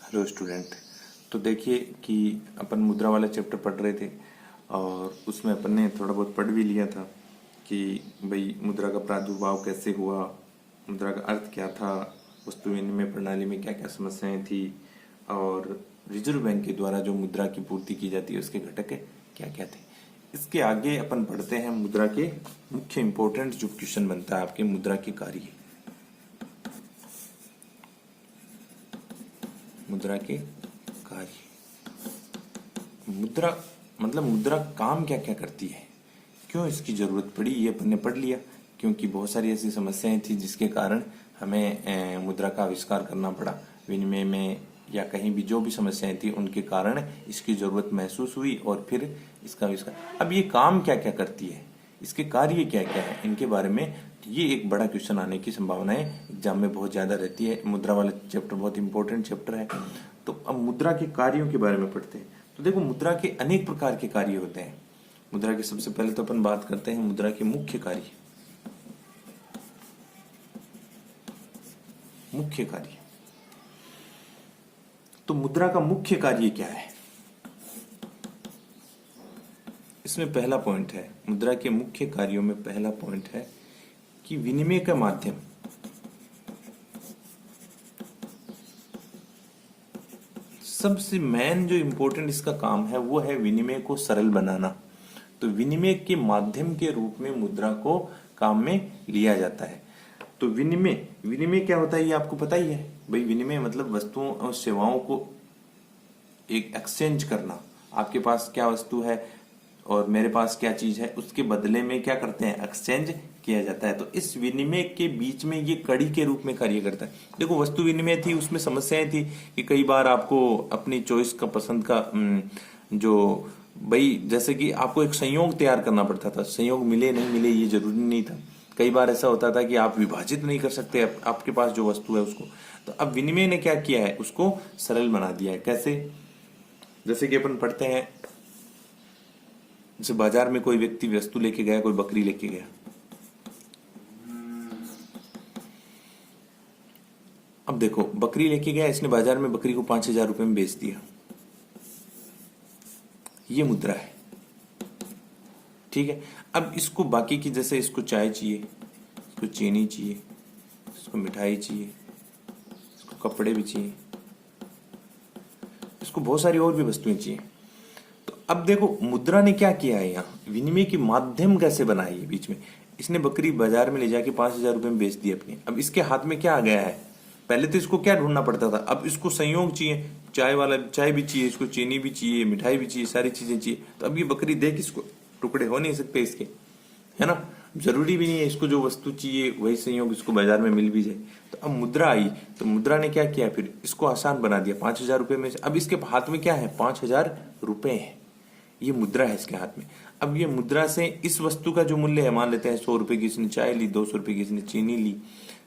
Hello student. तो देखिए कि अपन मुद्रा वाला चैप्टर पढ़ रहे थे और उसमें अपन ने थोड़ा बहुत पढ़ भी लिया था कि भाई मुद्रा का प्रादुर्भाव कैसे हुआ, मुद्रा का अर्थ क्या था, वस्तु विनिमय प्रणाली में क्या क्या समस्याएं थी और रिजर्व बैंक के द्वारा जो मुद्रा की पूर्ति की जाती है उसके घटक क्या क्या थे। इसके आगे अपन पढ़ते हैं मुद्रा के मुख्य इंपॉर्टेंट जो क्वेश्चन बनता है आपके मुद्रा के कार्य, मुद्रा के कार्य। मुद्रा मतलब मुद्रा काम क्या क्या करती है, क्यों इसकी जरूरत पड़ी, ये अपन ने पढ़ लिया। क्योंकि बहुत सारी ऐसी समस्याएं थी जिसके कारण हमें मुद्रा का आविष्कार करना पड़ा विनिमय में, या कहीं भी जो भी समस्याएं थी उनके कारण इसकी जरूरत महसूस हुई और फिर इसका आविष्कार। अब ये काम क्या क्या करती है, इसके कार्य क्या क्या है, इनके बारे में ये एक बड़ा क्वेश्चन आने की संभावनाएं एग्जाम में बहुत ज्यादा रहती है। मुद्रा वाला चैप्टर बहुत इंपॉर्टेंट चैप्टर है। तो अब मुद्रा के कार्यों के बारे में पढ़ते हैं। तो देखो मुद्रा के अनेक प्रकार के कार्य होते हैं। मुद्रा के सबसे पहले तो अपन बात करते हैं मुद्रा के मुख्य कार्य। मुख्य कार्य, तो मुद्रा का मुख्य कार्य क्या है, इसमें पहला पॉइंट है, मुद्रा के मुख्य कार्यों में पहला पॉइंट है कि विनिमय का माध्यम। सबसे मेन जो इंपॉर्टेंट इसका काम है वो है विनिमय को सरल बनाना। तो विनिमय के माध्यम के रूप में मुद्रा को काम में लिया जाता है। तो विनिमय विनिमय क्या होता है ये आपको पता ही है भाई। विनिमय मतलब वस्तुओं और सेवाओं को एक एक्सचेंज करना। आपके पास क्या वस्तु है और मेरे पास क्या चीज है, उसके बदले में क्या करते हैं, एक्सचेंज किया जाता है। तो इस विनिमय के बीच में ये कड़ी के रूप में कार्य करता है। देखो वस्तु विनिमय थी, उसमें समस्याएं थी कि कई बार आपको अपनी चॉइस का पसंद का जो भाई जैसे कि आपको एक संयोग तैयार करना पड़ता था। संयोग मिले नहीं मिले ये जरूरी नहीं था। कई बार ऐसा होता था कि आप विभाजित नहीं कर सकते आपके पास जो वस्तु है उसको। तो अब विनिमय ने क्या किया है, उसको सरल बना दिया है। कैसे, जैसे कि अपन पढ़ते हैं, जैसे बाजार में कोई व्यक्ति वस्तु लेके गया, कोई बकरी लेके गया। अब देखो बकरी लेके गया, इसने बाजार में बकरी को 5,000 रुपए में बेच दिया। ये मुद्रा है, ठीक है। अब इसको बाकी की, जैसे इसको चाय चाहिए, इसको चीनी चाहिए, इसको मिठाई चाहिए, इसको कपड़े भी चाहिए, इसको बहुत सारी और भी वस्तुएं चाहिए। तो अब देखो मुद्रा ने क्या किया है, यहाँ विनिमय की माध्यम कैसे बनाई है बीच में। इसने बकरी बाजार में ले जाके 5,000 रुपए में बेच दी अपनी। अब इसके हाथ में क्या आ गया है, पहले तो इसको क्या ढूंढना पड़ता था, अब इसको संयोग चाहिए, चाय वाला चाय भी चाहिए, इसको चीनी भी चाहिए, मिठाई भी चाहिए, सारी चीजें चाहिए। तो अब ये बकरी देख, इसको टुकड़े हो नहीं सकते इसके, है ना। जरूरी भी नहीं है इसको जो वस्तु चाहिए वही संयोग इसको बाजार में मिल भी जाए। तो अब मुद्रा आई, तो मुद्रा ने क्या किया, फिर इसको आसान बना दिया। 5,000 रुपए में से अब इसके हाथ में क्या है, 5,000 रुपए है। ये मुद्रा है इसके हाथ में। अब ये मुद्रा से इस वस्तु का जो मूल्य है, मान लेते हैं 100 रुपए की इसने चाय ली, 200 रुपए की इसने चीनी ली,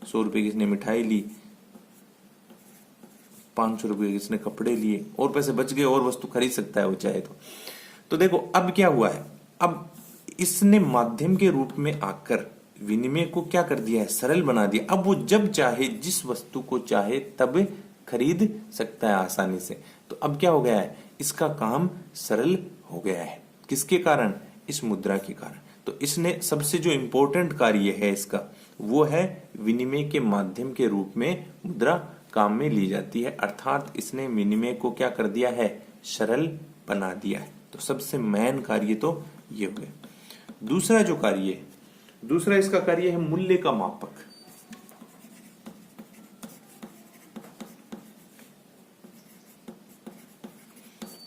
100 रुपए की इसने मिठाई ली, 500 रुपए के इसने कपड़े लिए, और पैसे बच गए और वस्तु खरीद सकता है वो चाहे तो देखो अब क्या हुआ है, अब इसने माध्यम के रूप में आकर विनिमय को क्या कर दिया है, सरल बना दिया। अब वो जब चाहे जिस वस्तु को चाहे तब खरीद सकता है आसानी से। तो अब क्या हो गया है, इसका काम सरल हो गया है। किसके कारण, इस मुद्रा के कारण। तो इसने सबसे जो इंपॉर्टेंट कार्य है इसका, वो है विनिमय के माध्यम के रूप में मुद्रा काम में ली जाती है। अर्थात इसने विनिमय को क्या कर दिया है, सरल बना दिया है। तो सबसे मेन कार्य तो ये हो गया। दूसरा जो कार्य है, दूसरा इसका कार्य है मूल्य का मापक।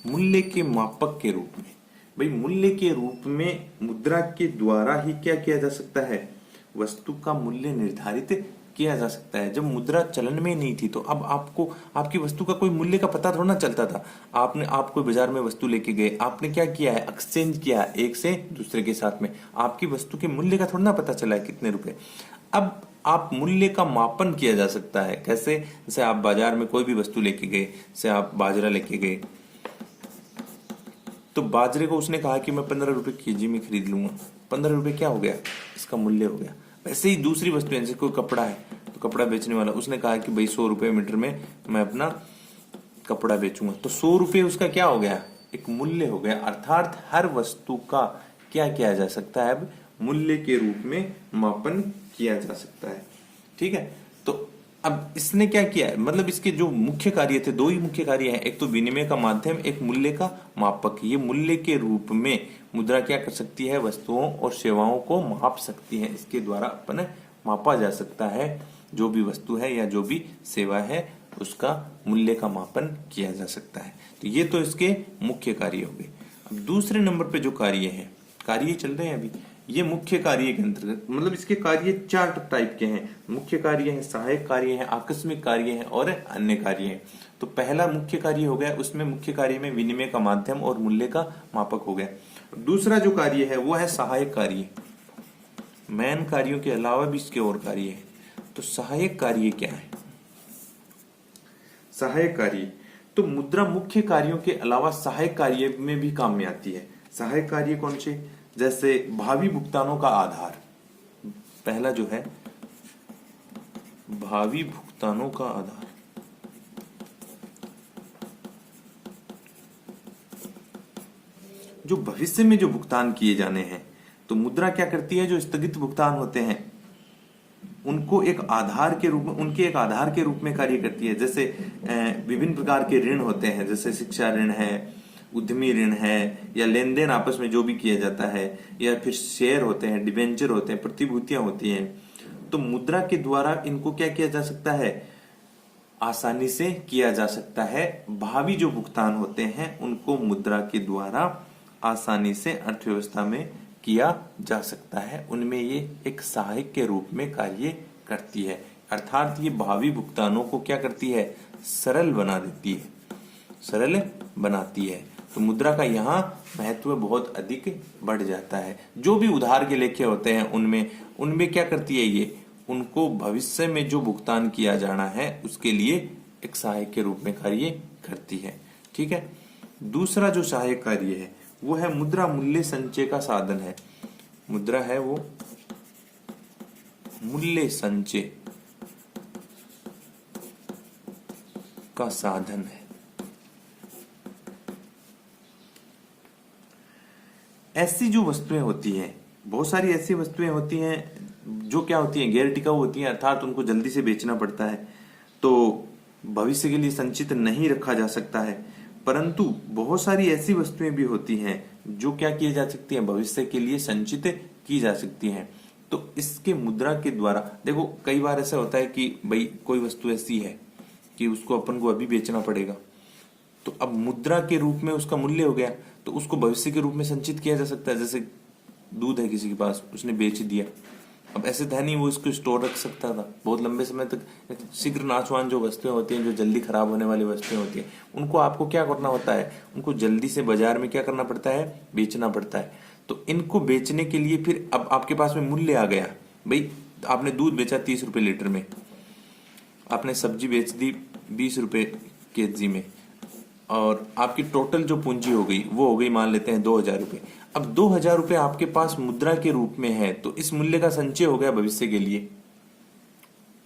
मूल्य के मापक के रूप में, भाई मूल्य के रूप में मुद्रा के द्वारा ही क्या किया जा सकता है, वस्तु का मूल्य निर्धारित किया जा सकता है। जब मुद्रा चलन में नहीं थी तो अब आपको आपकी वस्तु का कोई मूल्य का पता थोड़ा ना चलता था। आप कोई बाजार में वस्तु लेके गए, आपने क्या किया है, एक्सचेंज किया एक से दूसरे के साथ में, आपकी वस्तु के मूल्य का थोड़ा ना पता चला है कितने रुपए। अब आप मूल्य का मापन किया जा सकता है। कैसे, जैसे आप बाजार में कोई भी वस्तु लेके गए, जैसे आप बाजरा लेके गए, तो बाजरे को उसने कहा कि मैं 15 रुपए केजी में खरीद लूंगा। 15 रुपए क्या हो गया, इसका मूल्य हो गया। वैसे ही दूसरी वस्तु, जैसे कोई कपड़ा है, तो कपड़ा बेचने वाला उसने कहा कि भाई 100 रुपए मीटर में मैं अपना कपड़ा बेचूंगा, तो 100 रुपये उसका क्या हो गया, एक मूल्य हो गया। अर्थात हर वस्तु का क्या किया जा सकता है, अब मूल्य के रूप में मापन किया जा सकता है। ठीक है, तो अब इसने क्या किया है, मतलब इसके जो मुख्य कार्य थे, दो ही मुख्य कार्य हैं, एक तो विनिमय का माध्यम, एक मूल्य का मापक। ये मूल्य के रूप में मुद्रा क्या कर सकती है, वस्तुओं और सेवाओं को माप सकती है। इसके द्वारा अपन मापा जा सकता है, जो भी वस्तु है या जो भी सेवा है उसका मूल्य का मापन किया जा सकता है। तो ये तो इसके मुख्य कार्य हो गए। अब दूसरे नंबर पे जो कार्य है, कार्य चल रहे हैं अभी, ये मुख्य कार्य के अंतर्गत, मतलब इसके कार्य 4 टाइप के हैं। मुख्य कार्य है, सहायक कार्य है, आकस्मिक कार्य है और अन्य कार्य है। तो पहला मुख्य कार्य हो गया, उसमें मुख्य कार्य में विनिमय का माध्यम और मूल्य का मापक हो गया। दूसरा जो कार्य है वो है सहायक कार्य। मेन कार्यों के अलावा भी इसके और कार्य है। तो सहायक कार्य क्या है, सहायक कार्य तो मुद्रा मुख्य कार्यों के अलावा सहायक कार्य में भी काम में आती है। सहायक कार्य कौन से, जैसे भावी भुगतानों का आधार। पहला जो है भावी भुगतानों का आधार, जो भविष्य में जो भुगतान किए जाने हैं, तो मुद्रा क्या करती है, जो स्थगित भुगतान होते हैं उनको एक आधार के रूप में, उनके एक आधार के रूप में कार्य करती है। जैसे विभिन्न प्रकार के ऋण होते हैं, जैसे शिक्षा ऋण है, उद्यमी ऋण है, या लेन देन आपस में जो भी किया जाता है, या फिर शेयर होते हैं, डिबेंचर होते हैं, प्रतिभूतियां होती हैं। तो मुद्रा के द्वारा इनको क्या किया जा सकता है, आसानी से किया जा सकता है। भावी जो भुगतान होते हैं उनको मुद्रा के द्वारा आसानी से अर्थव्यवस्था में किया जा सकता है। उनमें ये एक सहायक के रूप में कार्य करती है। अर्थात ये भावी भुगतानों को क्या करती है, सरल बना देती है, सरल बनाती है। तो मुद्रा का यहाँ महत्व बहुत अधिक बढ़ जाता है। जो भी उधार के लेखे होते हैं उनमें क्या करती है, ये उनको भविष्य में जो भुगतान किया जाना है उसके लिए एक सहायक के रूप में कार्य करती है। ठीक है, दूसरा जो सहायक कार्य है वो है मुद्रा मूल्य संचय का साधन है। मुद्रा है वो मूल्य संचय का साधन है। ऐसी जो वस्तुएं होती हैं, बहुत सारी ऐसी वस्तुएं होती हैं जो क्या होती हैं, गैर टिकाऊ होती हैं, अर्थात उनको जल्दी से बेचना पड़ता है, तो भविष्य के लिए संचित नहीं रखा जा सकता है। परंतु बहुत सारी ऐसी वस्तुएं भी होती हैं जो क्या किए जा सकती हैं, भविष्य के लिए संचित की जा सकती हैं। तो इसके मुद्रा के द्वारा, देखो कई बार ऐसा होता है कि भाई कोई वस्तु ऐसी है कि उसको अपन को अभी बेचना पड़ेगा, तो अब मुद्रा के रूप में उसका मूल्य हो गया, तो उसको भविष्य के रूप में संचित किया जा सकता है। जैसे दूध है किसी के पास, उसने बेच दिया, अब ऐसे था नहीं वो इसको स्टोर रख सकता था बहुत लंबे समय तक। शीघ्र नाशवान जो वस्तुएं होती हैं, जो जल्दी खराब होने वाली वस्तुएं होती हैं, उनको आपको क्या करना होता है, उनको जल्दी से बाजार में क्या करना पड़ता है, बेचना पड़ता है। तो इनको बेचने के लिए फिर अब आपके पास में मूल्य आ गया, भाई आपने दूध बेचा 30 रुपए लीटर में, आपने सब्जी बेच दी 20 रुपए केजी में, और आपकी टोटल जो पूंजी हो गई वो हो गई, मान लेते हैं 2000 रुपए। अब 2000 रुपए आपके पास मुद्रा के रूप में है, तो इस मूल्य का संचय हो गया भविष्य के लिए,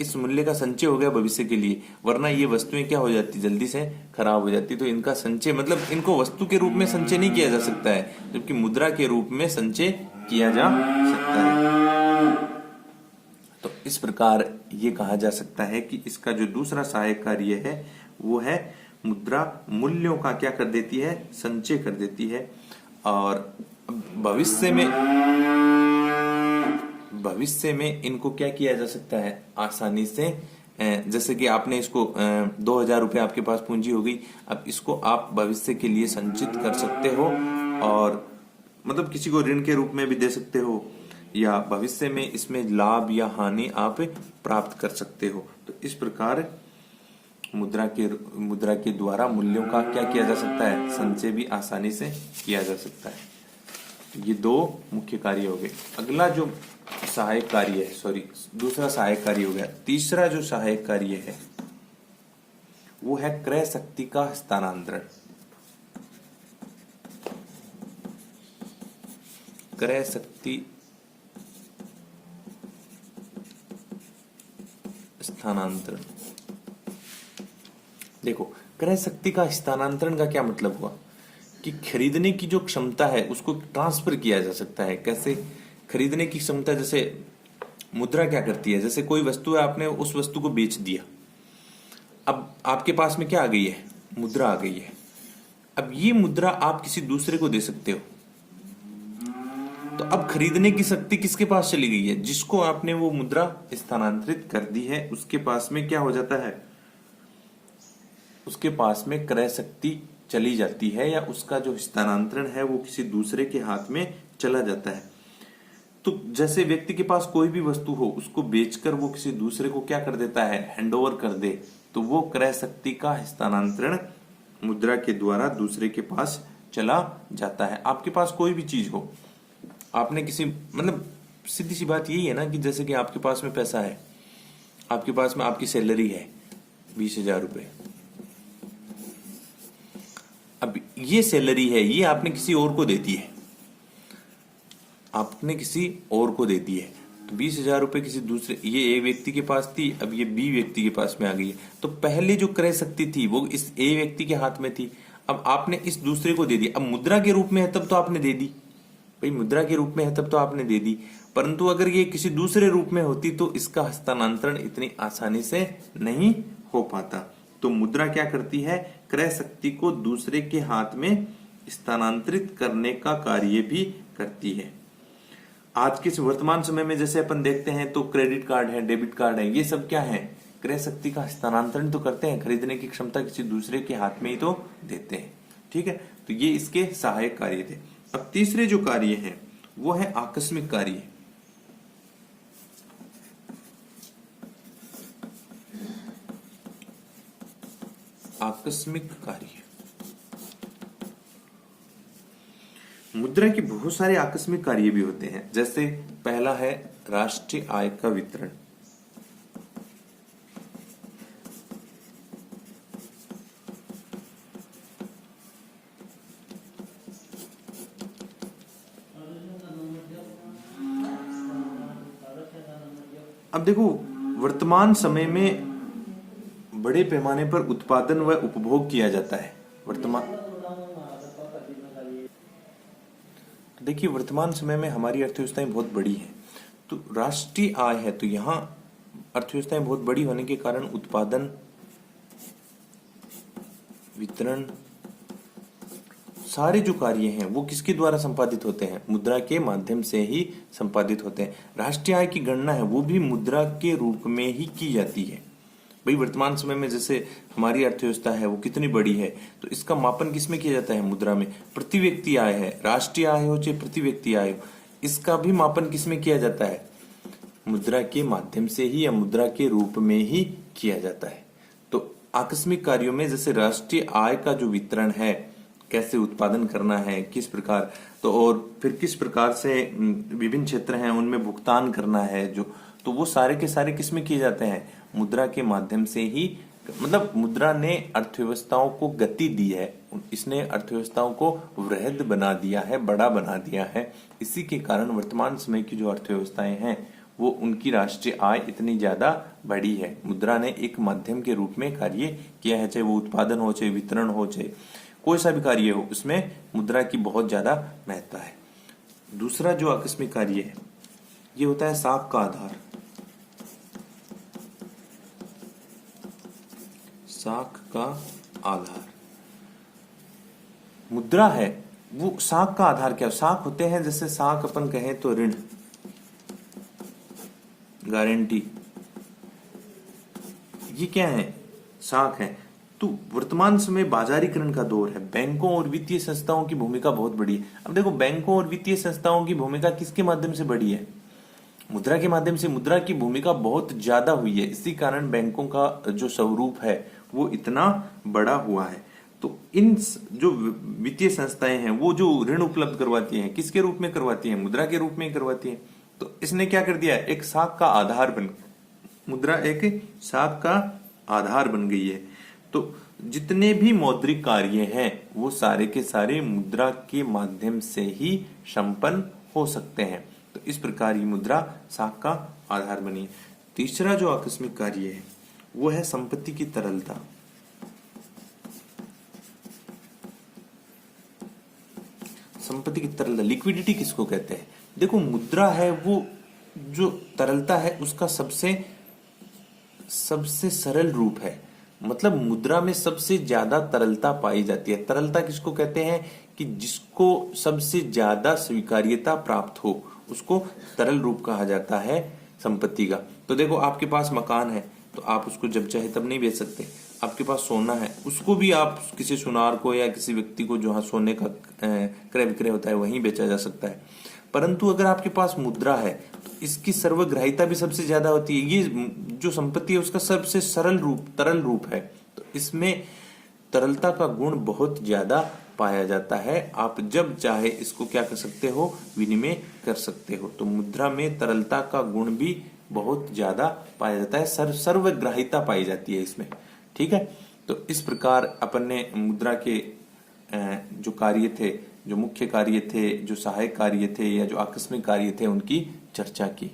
इस मूल्य का संचय हो गया भविष्य के लिए। वरना ये वस्तुएं क्या हो जाती, जल्दी से खराब हो जाती। तो इनका संचय मतलब इनको वस्तु के रूप में संचय नहीं किया जा सकता है, जबकि मुद्रा के रूप में संचय किया जा सकता है। तो इस प्रकार ये कहा जा सकता है कि इसका जो दूसरा सहायक कार्य है वो है मुद्रा मूल्यों का क्या कर देती है, संचय कर देती है। और भविष्य में इनको क्या किया जा सकता है, आसानी से, जैसे कि आपने इसको 2000 रुपये आपके पास पूंजी हो गई, अब इसको आप भविष्य के लिए संचित कर सकते हो, और मतलब किसी को ऋण के रूप में भी दे सकते हो, या भविष्य में इसमें लाभ या हानि आप प्राप्त कर सकते हो। तो इस प्रकार मुद्रा के द्वारा मूल्यों का क्या किया जा सकता है, संचय भी आसानी से किया जा सकता है। ये दो मुख्य कार्य हो गए। अगला जो सहायक कार्य है, दूसरा सहायक कार्य हो गया। तीसरा जो सहायक कार्य है वो है क्रय शक्ति का हस्तांतरण। क्रय शक्ति स्थानांतरण। देखो क्रय शक्ति का हस्तांतरण का क्या मतलब हुआ कि खरीदने की जो क्षमता है उसको ट्रांसफर किया जा सकता है। कैसे? खरीदने की क्षमता, जैसे मुद्रा क्या करती है, जैसे कोई वस्तु है, आपने उस वस्तु को बेच दिया, अब आपके पास में क्या आ गई है? मुद्रा आ गई है। अब ये मुद्रा आप किसी दूसरे को दे सकते हो। तो अब खरीदने की शक्ति किसके पास चली गई है? जिसको आपने वो मुद्रा स्थानांतरित कर दी है उसके पास में क्या हो जाता है? उसके पास में क्रय शक्ति चली जाती है, या उसका जो हस्तांतरण है वो किसी दूसरे के हाथ में चला जाता है। तो जैसे व्यक्ति के पास कोई भी वस्तु हो, उसको बेचकर वो किसी दूसरे को क्या कर देता है? हैंड ओवर कर दे, तो वो क्रय शक्ति का हस्तांतरण मुद्रा के द्वारा दूसरे के पास चला जाता है। आपके पास कोई भी चीज हो, आपने किसी, मतलब सीधी सी बात यही है ना कि जैसे कि आपके पास में पैसा है, आपके पास में आपकी सैलरी है 20,000 रुपए। अब ये सैलरी है, ये आपने किसी और को दे दी है, आपने किसी और को दे दी है। तो 20,000 रुपए किसी दूसरे, ये ए व्यक्ति के पास थी, अब ये बी व्यक्ति के पास में आ गई है। तो पहले जो क्रय शक्ति थी वो इस ए व्यक्ति के हाथ में थी, अब आपने इस दूसरे को दे दी। अब मुद्रा के रूप में है तब तो आपने दे दी भाई, मुद्रा के रूप में है तब तो आपने दे दी। परंतु अगर ये किसी दूसरे रूप में होती तो इसका हस्तांतरण इतनी आसानी से नहीं हो पाता। तो मुद्रा क्या करती है? क्रय शक्ति को दूसरे के हाथ में स्थानांतरित करने का कार्य भी करती है। आज के वर्तमान समय में जैसे अपन देखते हैं तो क्रेडिट कार्ड है, डेबिट कार्ड है, ये सब क्या है? क्रय शक्ति का हस्तांतरण तो करते हैं, खरीदने की क्षमता किसी दूसरे के हाथ में ही तो देते हैं। ठीक है, तो ये इसके सहायक कार्य थे। अब तीसरे जो कार्य हैं वो है आकस्मिक कार्य। आकस्मिक कार्य, मुद्रा के बहुत सारे आकस्मिक कार्य भी होते हैं। जैसे पहला है राष्ट्रीय आय का वितरण। अब देखो, वर्तमान समय में बड़े पैमाने पर उत्पादन व उपभोग किया जाता है। देखिए, वर्तमान समय में हमारी अर्थव्यवस्थाएं बहुत बड़ी हैं, तो राष्ट्रीय आय है, तो यहाँ अर्थव्यवस्थाएं बहुत बड़ी होने के कारण उत्पादन, वितरण, सारे जो कार्य हैं वो किसके द्वारा संपादित होते हैं? मुद्रा के माध्यम से ही संपादित होते हैं। राष्ट्रीय आय की गणना है वो भी मुद्रा के रूप में ही की जाती है। भाई, वर्तमान समय में जैसे हमारी अर्थव्यवस्था है वो कितनी बड़ी है, तो इसका मापन किसमें किया जाता है? मुद्रा में। प्रति व्यक्ति आय है, राष्ट्रीय आय हो चाहे प्रति व्यक्ति आय हो, इसका भी मापन किसमें किया जाता है? मुद्रा के माध्यम से ही या मुद्रा के रूप में ही किया जाता है। तो आकस्मिक कार्यों में जैसे राष्ट्रीय आय का जो वितरण है, कैसे उत्पादन करना है, किस प्रकार, तो और फिर किस प्रकार से विभिन्न क्षेत्र हैं उनमें भुगतान करना है, जो तो वो सारे के सारे किसमें किए जाते हैं? मुद्रा के माध्यम से ही। मतलब मुद्रा ने अर्थव्यवस्थाओं को गति दी है, इसने अर्थव्यवस्थाओं को वृहद बना दिया है, बड़ा बना दिया है। इसी के कारण वर्तमान समय की जो अर्थव्यवस्थाएं हैं वो उनकी राष्ट्रीय आय इतनी ज्यादा बड़ी है। मुद्रा ने एक माध्यम के रूप में कार्य किया है, चाहे वो उत्पादन हो, चाहे वितरण हो, चाहे कोई सा भी कार्य हो, उसमें मुद्रा की बहुत ज्यादा महत्ता है। दूसरा जो आकस्मिक कार्य है ये होता है साख का आधार। साख का आधार, मुद्रा है वो साख का आधार क्या? साख होते हैं, जैसे साख अपन कहें तो ऋण, गारंटी, ये क्या है? साख है। तो वर्तमान समय बाजारीकरण का दौर है, बैंकों और वित्तीय संस्थाओं की भूमिका बहुत बड़ी है। अब देखो, बैंकों और वित्तीय संस्थाओं की भूमिका किसके माध्यम से बढ़ी है? मुद्रा के माध्यम से। मुद्रा की भूमिका बहुत ज्यादा हुई है, इसी कारण बैंकों का जो स्वरूप है वो इतना बड़ा हुआ है। तो इन जो वित्तीय संस्थाएं हैं वो जो ऋण उपलब्ध करवाती हैं, किसके रूप में करवाती हैं? मुद्रा के रूप में करवाती हैं। तो इसने क्या कर दिया? एक साख का आधार बन, मुद्रा एक साख का आधार बन गई है। तो जितने भी मौद्रिक कार्य हैं वो सारे के सारे मुद्रा के माध्यम से ही संपन्न हो सकते हैं। तो इस प्रकार ये मुद्रा साख का आधार बनी है। तीसरा जो आकस्मिक कार्य है वो है संपत्ति की तरलता। संपत्ति की तरलता, लिक्विडिटी किसको कहते हैं? देखो मुद्रा है वो जो तरलता है उसका सबसे सरल रूप है। मतलब मुद्रा में सबसे ज्यादा तरलता पाई जाती है। तरलता किसको कहते हैं? कि जिसको सबसे ज्यादा स्वीकार्यता प्राप्त हो उसको तरल रूप कहा जाता है संपत्ति का। तो देखो आपके पास मकान है तो आप उसको जब चाहे तब नहीं बेच सकते। आपके पास सोना है उसको भी आप किसी सुनार को या किसी व्यक्ति को जहां सोने का क्रय विक्रय होता है वहीं बेचा जा सकता है। परंतु अगर आपके पास मुद्रा है तो इसकी सर्वग्राहिता भी सबसे ज्यादा होती है। ये जो संपत्ति है उसका सबसे सरल रूप तरल रूप है, तो इसमें तरलता का गुण बहुत ज्यादा पाया जाता है। आप जब चाहे इसको क्या कर सकते हो? विनिमय कर सकते हो। तो मुद्रा में तरलता का गुण भी बहुत ज्यादा पाया जाता है, सर्वग्राहिता पाई जाती है इसमें। ठीक है, तो इस प्रकार अपन ने मुद्रा के जो कार्य थे, जो मुख्य कार्य थे, जो सहायक कार्य थे या जो आकस्मिक कार्य थे उनकी चर्चा की।